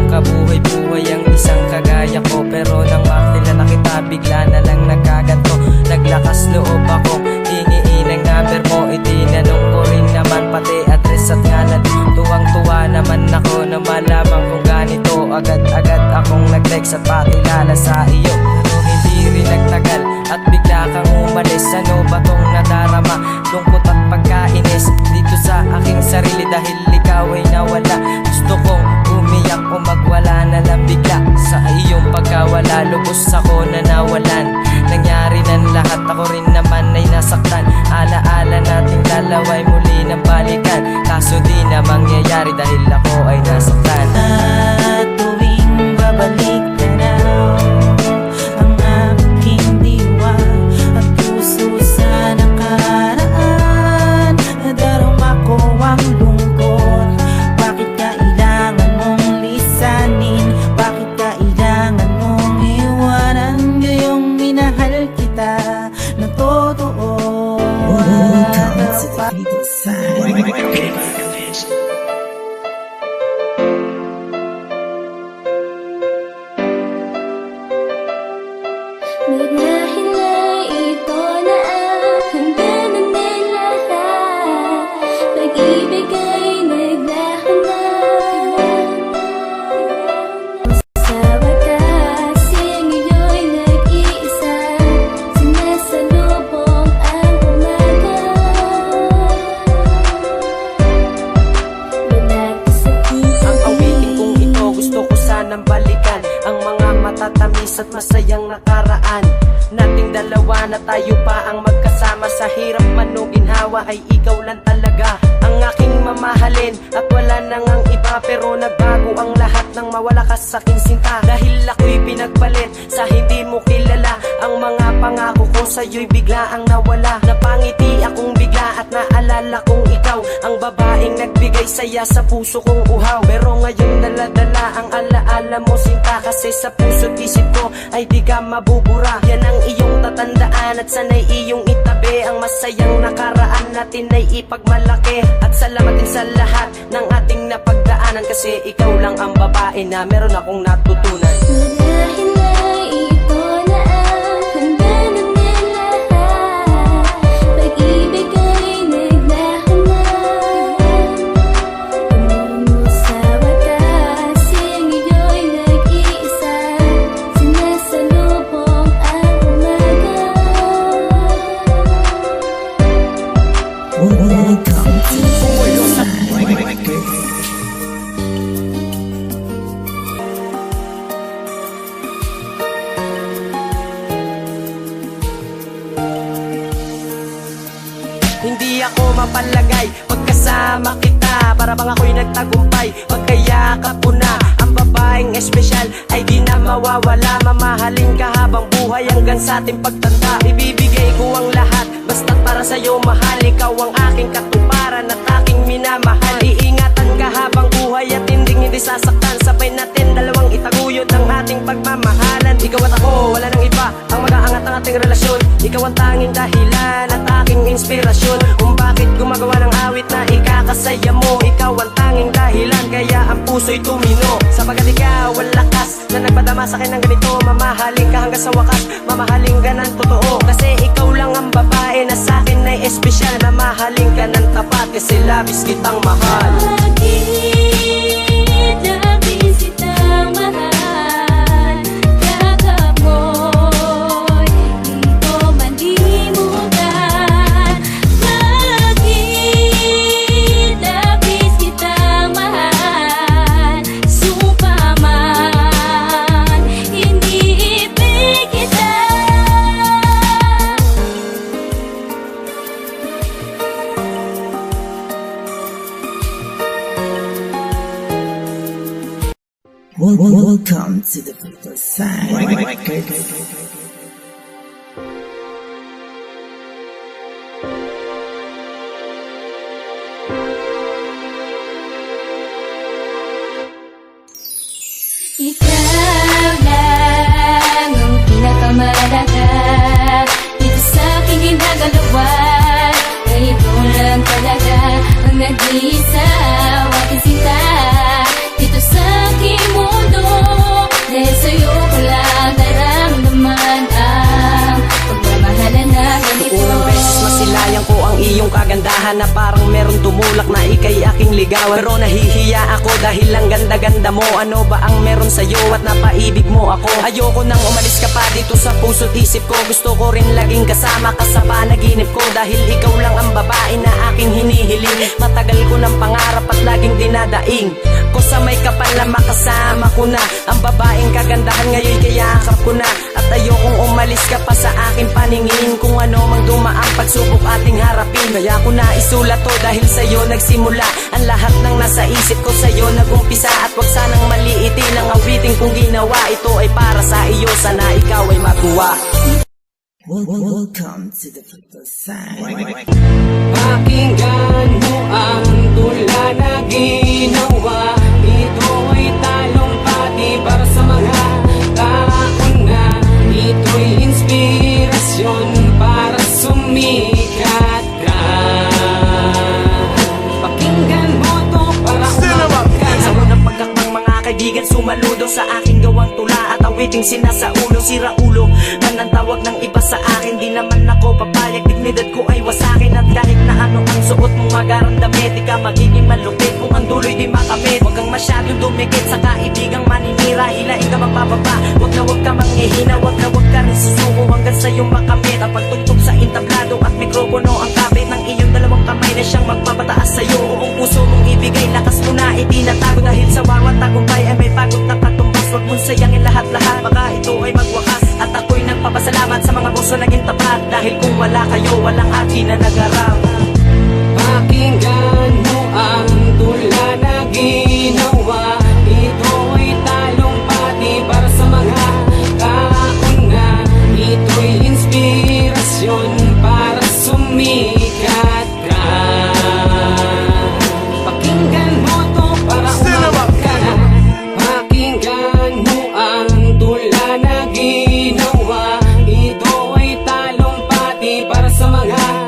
kabuhay-buhay ang isang kagaya ko. Pero nang makilala kita, bigla na lang nagkaganto. Naglakas loob akong hingiin ang number mo. Itinanong ko rin naman pati address at ngalan. Tuwang-tuwa naman ako na malaman kung ganito. Agad-agad akong nag-text at pakilala sa iyo. Pero hindi rin nagtagal at bigla kang umalis. Ano ba tong nadarama? Lungkot at pagkainis dito sa aking sarili dahil ikaw ay nawala. Gusto kong umiyak o magwala na lang bigla. Sa iyong pagkawala, lubos ako na nawalan. Nangyari ng lahat, ako rin naman ay nasaktan. Alaala nating dalawa'y muli ng balikan. Kaso di na mangyayari dahil ako ay nasaktan. At tuwing babalik ka na ang aking diwa at puso sa nakaraan, nadarama ko ang lungkot. Bakit kailangan mong lisanin? Bakit kailangan mong iwanan? Gayong minahal kita ng totoo. Dahil na ito na ang hangganan ng lahat. Pag-ibig ay naglahan na. Sa wakas, ngayon nag-iisa. Sinasalubong ang umaga. Ang awitin kong ito, gusto ko sanang balikan ang mga matatamis at masayang nakaraan nating dalawa, na tayo pa ang magkasama. Sa hirap man o ginhawa ay ikaw lang talaga ang aking mamahalin at wala nang ang iba. Pero nagbago ang lahat nang mawala ka sa aking sinta. Dahil ako'y pinagpalit sa hindi mo kilala. Ang mga pangako ko sa'yo'y bigla ang nawala. Napangiti akong bigla at naalala kong ikaw ang babaeng nagbigay saya sa puso kong uhaw. Pero ngayon dala-dala ang alaala mo sinta, kasi sa puso't isip ko ay di ka mabubura. Yan ang iyong tatandaan at sana'y iyong itabi. Ang masayang nakaraan natin ay ipagmalaki. At salamat din sa lahat ng ating napagdaanan, kasi ikaw lang ang babae na meron akong natutunan. Dahil na ito na ang hangganan ng lahat. Pag-ibig ay naglahan na. Tungo sa wakas, ngayon nag-iisa. Sinasalubong ang umaga. Welcome to Hindi ako mapalagay pagkasama kita. Para bang ako'y nagtagumpay pagkayakap ko na. Ang babaeng espesyal ay di na mawawala. Mamahalin ka habang buhay hanggang sa ating pagtanda. Ibibigay ko ang lahat basta't para sa'yo mahal. Ikaw ang aking katuparan at aking minamahal. Iingatan ka habang buhay at hindi sasaktan. Sabay natin dalawang itaguyod ang ating pagmamahalan. Ikaw at ako, wala nang iba ang mag-aangat ang ating relasyon. Ikaw ang tanging dahilan at aking inspirasyon kung bakit gumagawa ng awit na ikakasaya mo. Ikaw ang tanging dahilan kaya ang puso'y tumino. Sapagat ikaw ang lakas na nagpadama sa akin ng ganito. Mamahalin ka hanggang sa wakas, mamahalin ka ng totoo. Kasi ikaw lang ang babae na sa akin ay espesyal. Mamahalin ka ng tapat kasi labis kitang mahal. Labis kitang mahal. Yakap mo'y di ko malimutan. Bakit labis kitang mahal? Sumpa man, hindi ibig kita. Welcome to the people side. Ikaw lang ang pinakamalaga dito sa aking ginagalawan. Ikaw lang talaga ang nag-iisa, aking sinta dito sa aking mundo. inaasahan na parang meron tumulak na ikay aking ligawan. Pero nahihiya ako dahil lang ganda-ganda mo. Ano ba ang meron sa'yo at napaibig mo ako? Ayoko nang umalis ka pa dito sa puso't isip ko. Gusto ko rin laging kasama ka sa panaginip ko, dahil ikaw lang ang babae na aking hinihiling. Matagal ko ng pangarap at laging dinadaing ko sa may kapal na makasama ko na ang babaeng kagandahan, ngayon kayakap ko na. At ayokong umalis ka pa sa aking paningin. Kung ano mang dumaang pagsubok ating harapin, kaya ko na isulat to dahil sa'yo nagsimula ang lahat ng nasa isip ko, sa'yo nagumpisa. At wag sanang maliitin ang awiting kong ginawa. Ito ay para sa iyo, sana ikaw ay matuwa. Welcome to the flip side. Pakinggan mo ang tula na ginawa. Ito ay talumpati para sa mga taon na. Ito'y inspirasyon para sumikat ka. Pakinggan mo to para umawag ka. Sa unang pagkakbang mga kaibigan, sumaludo sa aking gawang tula at awiting sinasaulo. Sira ulo man ang tawag ng iba sa akin, di naman ako papayag. Dignidad ko ay wasakin, at kahit na ano ang suot mong magarang damit, di ka magiging malupit kung ang duloy di makamit. Huwag kang masyadong dumikit sa kaibigang maninira, hilain ka mapababa. Huwag ka manghihina, huwag ka rin susuko hanggang sa'yo makamit. Ang pagtugtog sa entablado at mikropono ang kapit ng iyong dalawang kamay na siyang magpapataas sa'yo. Kung puso mong ibigay, lakas mo na itinatago, dahil sa bawat tagumpay ay may pagod na katumbas. Huwag mong sayangin lahat-lahat, baka ito ay magwakas. At ako'y nagpapasalamat sa mga puso naging tapat, dahil kung wala kayo, walang akin na nag-arap. Pakinggan mo ang tula na ginawa. Ito ay talumpati para sa mga taon na. Ito'y inspirasyon para sumikat ka. Pakinggan mo to para umawag ka na. Pakinggan mo ang tula na ginawa. Ito ay talumpati para sa mga